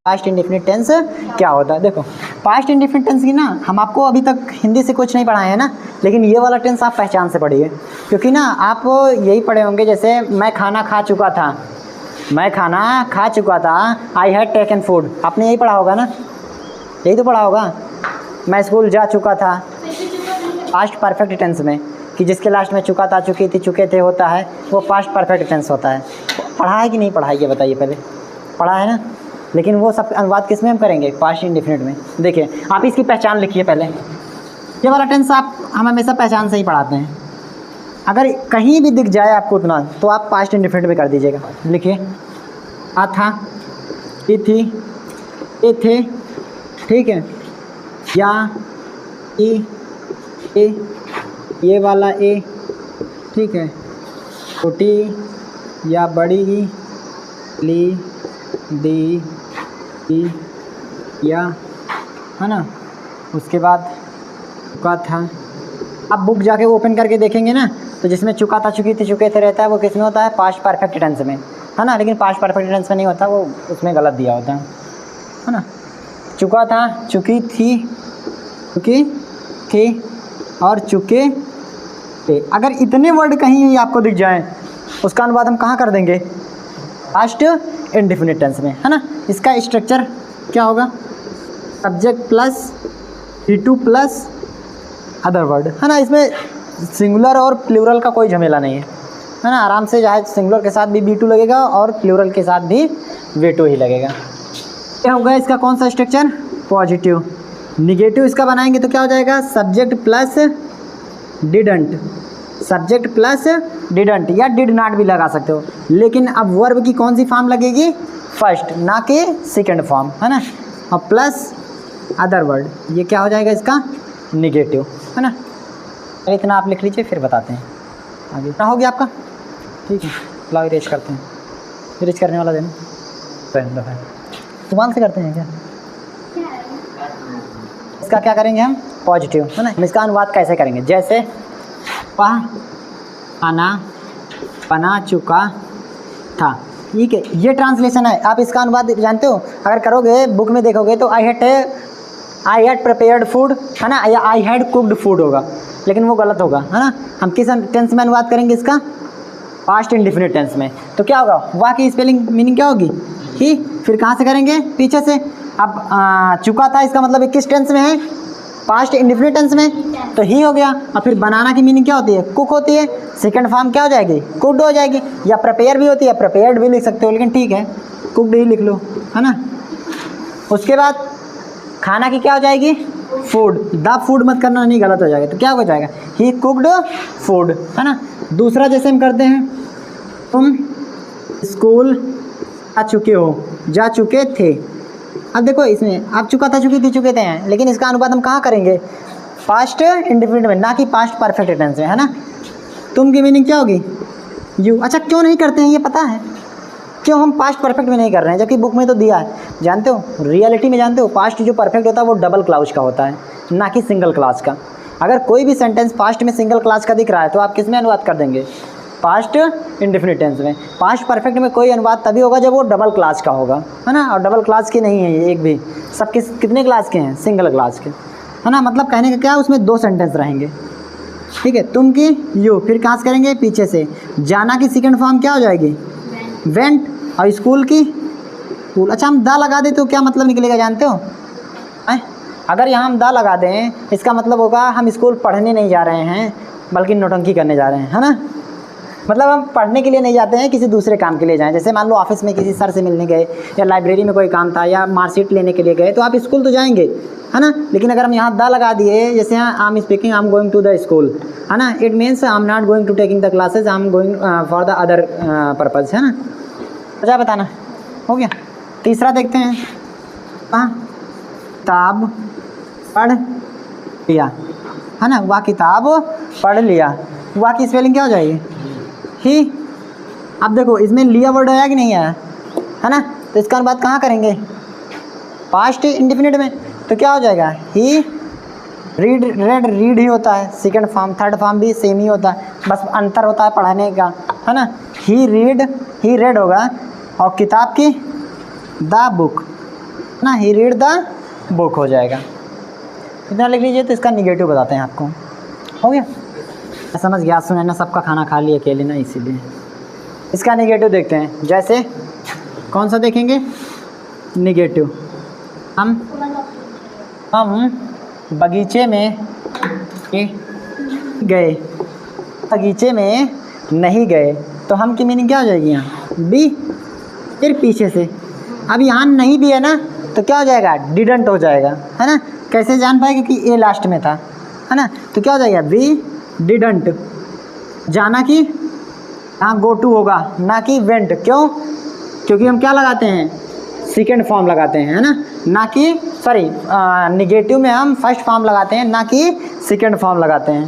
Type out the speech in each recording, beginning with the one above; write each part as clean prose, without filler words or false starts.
Past indefinite tense क्या होता है। देखो पास्ट इंडेफिनिट टेंस की ना हम आपको अभी तक हिंदी से कुछ नहीं पढ़ाए हैं ना, लेकिन ये वाला टेंस आप पहचान से पढ़िए, क्योंकि ना आप यही पढ़े होंगे। जैसे मैं खाना खा चुका था, मैं खाना खा चुका था, आई हैड टेकन फूड, आपने यही पढ़ा होगा ना, यही तो पढ़ा होगा। मैं स्कूल जा चुका था, पास्ट परफेक्ट टेंस में, कि जिसके लास्ट में चुका था, चुकी थी, चुके थे होता है, वो पास्ट परफेक्ट टेंस होता है। पढ़ा है कि नहीं पढ़ा है ये बताइए, पहले पढ़ा है ना। लेकिन वो सब अनुवाद किस में हम करेंगे, पास्ट इंडेफिनिट में। देखिए आप इसकी पहचान लिखिए पहले, ये वाला टेंस आप हम हमेशा पहचान से ही पढ़ाते हैं। अगर कहीं भी दिख जाए आपको उतना, तो आप पास्ट इंडेफिनिट में कर दीजिएगा। लिखिए आ था, ई थी, ए थे, ठीक है, या ई, ए, ये वाला ए, ठीक है, छोटी या बड़ी, ली, दी, ई, या, है ना। उसके बाद चुका था। अब बुक जाके ओपन करके देखेंगे ना, तो जिसमें चुका था, चुकी थी, चुके थे रहता है, वो किस में होता है, पास्ट परफेक्ट टेंस में, है ना। लेकिन पास्ट परफेक्ट टेंस में नहीं होता, वो उसमें गलत दिया होता है ना। चुका था, चुकी थी, चुकी थी और चुके थे। अगर इतने वर्ड कहीं आपको दिख जाएं, उसका अनुवाद हम कहाँ कर देंगे, पास्ट इंडेफिनिट टेंस में, है ना। इसका स्ट्रक्चर क्या होगा, subject plus V2 plus other word, है ना। इसमें सिंगुलर और प्लूरल का कोई झमेला नहीं है ना। आराम से चाहे सिंगुलर के साथ भी V2 लगेगा और प्लूरल के साथ भी V2 ही लगेगा। क्या होगा इसका कौन सा स्ट्रक्चर, पॉजिटिव। निगेटिव इसका बनाएंगे तो क्या हो जाएगा, subject plus didn't, subject plus didn't, या डिड नॉट भी लगा सकते हो। लेकिन अब वर्ब की कौन सी फॉर्म लगेगी, फर्स्ट, ना कि सेकंड फॉर्म, है ना। और प्लस अदर वर्ड, ये क्या हो जाएगा इसका, निगेटिव, है ना। इतना आप लिख लीजिए, फिर बताते हैं आगे। इतना हो गया आपका, ठीक है। लाओ इरेज करते हैं, इरेज करने वाला देना जुबान से करते हैं क्या। इसका क्या करेंगे हम, पॉजिटिव, है ना। हम इसका अनुवाद कैसे करेंगे, जैसे वह खाना बना चुका था, ठीक है, ये ट्रांसलेशन है। आप इसका अनुवाद जानते हो, अगर करोगे बुक में देखोगे तो आई हैड प्रिपेयर्ड फूड, है ना, या आई हैड कुक्ड फूड होगा, लेकिन वो गलत होगा, है ना। हम किस टेंस में अनुवाद करेंगे इसका, पास्ट इंडेफिनिट टेंस में। तो क्या होगा, वाह की स्पेलिंग मीनिंग क्या होगी, ही। फिर कहाँ से करेंगे, पीछे से। अब चुका था, इसका मतलब किस टेंस में है, पास्ट इंडेफिनिट टेंस में, तो ही हो गया। और फिर बनाना की मीनिंग क्या होती है, कुक होती है, सेकंड फॉर्म क्या हो जाएगी, कुक्ड हो जाएगी। या प्रिपेयर भी होती है, प्रिपेयर्ड भी लिख सकते हो, लेकिन ठीक है कुक्ड ही लिख लो, है ना। उसके बाद खाना की क्या हो जाएगी, फूड, द फूड मत करना, नहीं गलत हो जाएगा। तो क्या हो जाएगा, ही कुक्ड फूड, है ना। दूसरा जैसे हम करते हैं, तुम स्कूल जा चुके हो, जा चुके थे। अब देखो इसमें आप चुका था, चुकी थी, चुके थे हैं, लेकिन इसका अनुवाद हम कहाँ करेंगे, पास्ट इंडेफिनिट में, ना कि पास्ट परफेक्ट टेंस में, है ना। तुम की मीनिंग क्या होगी, यू। अच्छा क्यों नहीं करते हैं ये पता है, क्यों हम पास्ट परफेक्ट में नहीं कर रहे हैं, जबकि बुक में तो दिया है। जानते हो रियलिटी में, जानते हो पास्ट जो परफेक्ट होता है वो डबल क्लाउज का होता है, ना कि सिंगल क्लास का। अगर कोई भी सेंटेंस पास्ट में सिंगल क्लास का दिख रहा है, तो आप किस में अनुवाद कर देंगे, पास्ट इंडेफिनिट टेंस में। पास्ट परफेक्ट में कोई अनुवाद तभी होगा जब वो डबल क्लास का होगा, है ना। और डबल क्लास के नहीं है ये एक भी, सब कितने क्लास के हैं, सिंगल क्लास के, है ना। मतलब कहने का क्या, उसमें दो सेंटेंस रहेंगे, ठीक है। तुम की यू, फिर कहाँ से करेंगे, पीछे से। जाना की सेकंड फॉर्म क्या हो जाएगी, वेंट। और स्कूल की स्कूल। अच्छा हम दा लगा दें तो क्या मतलब निकलेगा जानते हो, अगर यहाँ हम दा लगा दें, इसका मतलब होगा हम स्कूल पढ़ने नहीं जा रहे हैं, बल्कि नौटंकी करने जा रहे हैं, है ना। मतलब हम पढ़ने के लिए नहीं जाते हैं, किसी दूसरे काम के लिए जाएं। जैसे मान लो ऑफिस में किसी सर से मिलने गए, या लाइब्रेरी में कोई काम था, या मार्कशीट लेने के लिए गए, तो आप स्कूल तो जाएंगे, है ना। लेकिन अगर हम यहाँ दा लगा दिए, जैसे I am speaking, I am going to the school, है ना, it means I am not going to taking the classes, I am going for the other purpose, है ना। क्या बताना हो गया। तीसरा देखते हैं, किताब पढ़ लिया, है ना, वह किताब पढ़ लिया, वह की स्पेलिंग क्या हो जाएगी, ही। अब देखो इसमें लिया वर्ड आया कि नहीं आया, है ना। तो इसका अनुवाद कहाँ करेंगे, पास्ट इंडेफिनिट में। तो क्या हो जाएगा, ही रीड, रेड रीड ही होता है, सेकंड फॉर्म, थर्ड फॉर्म भी सेम ही होता है, बस अंतर होता है पढ़ने का, है ना। ही रीड, ही रेड होगा, और किताब की द बुक, ना, ही रीड द बुक हो जाएगा। इतना लिख लीजिए। तो इसका निगेटिव बताते हैं आपको। हो गया, समझ गया। सुना ना, सबका खाना खा लिए अकेले ना, इसीलिए। इसका निगेटिव देखते हैं। जैसे कौन सा देखेंगे? निगेटिव। हम बगीचे में गए, बगीचे में नहीं गए। तो हम की मीनिंग क्या हो जाएगी यहाँ? बी। फिर पीछे से, अब यहाँ नहीं भी है ना, तो क्या हो जाएगा? डिडंट हो जाएगा, है ना। कैसे जान पाए? क्योंकि ए लास्ट में था, है ना। तो क्या हो जाएगा? We didn't. जाना कि यहाँ गो टू होगा, ना कि वेंट। क्यों? क्योंकि हम क्या लगाते हैं? सेकेंड फॉर्म लगाते हैं, है ना कि सॉरी, निगेटिव में हम फर्स्ट फॉर्म लगाते हैं, ना कि सेकेंड फॉर्म लगाते हैं,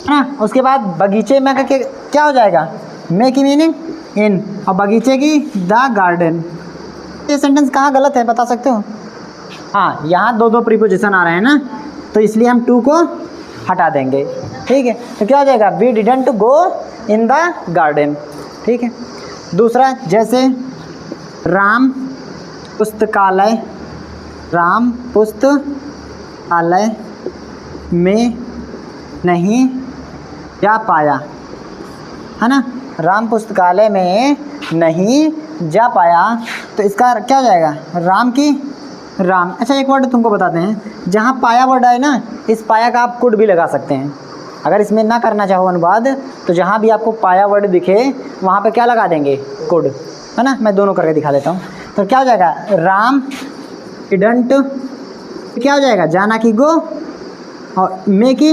है ना। उसके बाद बगीचे में का क्या हो जाएगा? मे की मीनिंग इन, और बगीचे की द गार्डन। ये सेंटेंस कहाँ गलत है बता सकते हो? हाँ, यहाँ दो प्रीपोजिशन आ रहे हैं ना, तो इसलिए हम टू को हटा देंगे। ठीक है, तो क्या हो जाएगा? We didn't go in the garden. ठीक है। दूसरा, जैसे राम पुस्तकालय, राम पुस्तकालय में नहीं जा पाया, है ना। राम पुस्तकालय में नहीं जा पाया, तो इसका क्या हो जाएगा? राम की राम। अच्छा, एक वर्ड तुमको बताते हैं। जहाँ पाया वर्ड है ना, इस पाया का आप कुड भी लगा सकते हैं। अगर इसमें ना करना चाहो अनुवाद, तो जहाँ भी आपको पाया वर्ड दिखे वहाँ पे क्या लगा देंगे? कुड, है ना। मैं दोनों करके दिखा देता हूँ। तो क्या हो जाएगा? राम डिडंट, क्या हो जाएगा? जाना की गो, और मे की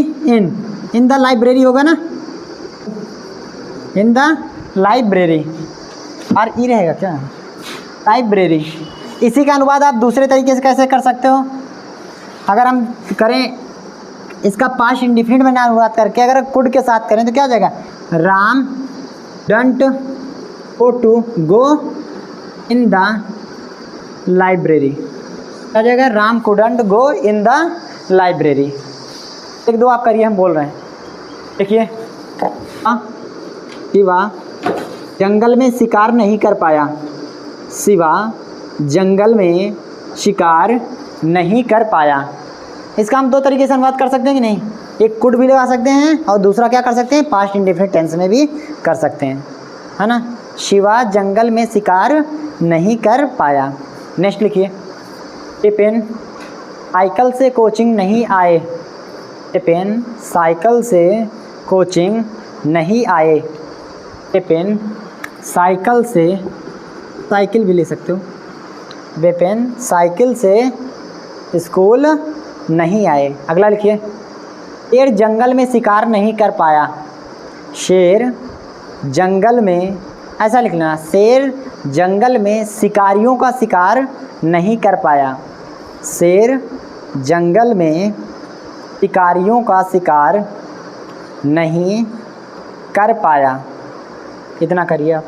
इन द लाइब्रेरी होगा ना, इन द लाइब्रेरी। और ई रहेगा क्या? लाइब्रेरी। इसी का अनुवाद आप दूसरे तरीके से कैसे कर सकते हो? अगर हम करें इसका पास्ट इंडिफिनिट में अनुवाद करके, अगर कुड के साथ करें तो क्या हो जाएगा? Ram don't go to go in the library. क्या हो जाएगा? Ram couldn't go in the library. एक दो आप करिए, हम बोल रहे हैं। देखिए, शिवा जंगल में शिकार नहीं कर पाया, शिवा जंगल में शिकार नहीं कर पाया। इसका हम दो तरीके से अनुवाद कर सकते हैं कि नहीं? एक कुड भी लगा सकते हैं, और दूसरा क्या कर सकते हैं? पास्ट इंडेफिनिट टेंस में भी कर सकते हैं, है ना। शिवा जंगल में शिकार नहीं कर पाया। नेक्स्ट लिखिए, टिपिन साइकिल से कोचिंग नहीं आए, टिपिन साइकिल से कोचिंग नहीं आए, टिपिन साइकिल से, साइकिल भी ले सकते हो, विपिन साइकिल से स्कूल नहीं आए। अगला लिखिए, शेर जंगल में शिकार नहीं कर पाया, शेर जंगल में, ऐसा लिखना, शेर जंगल में शिकारियों का शिकार नहीं कर पाया, शेर जंगल में शिकारियों का शिकार नहीं कर पाया। इतना करिए आप।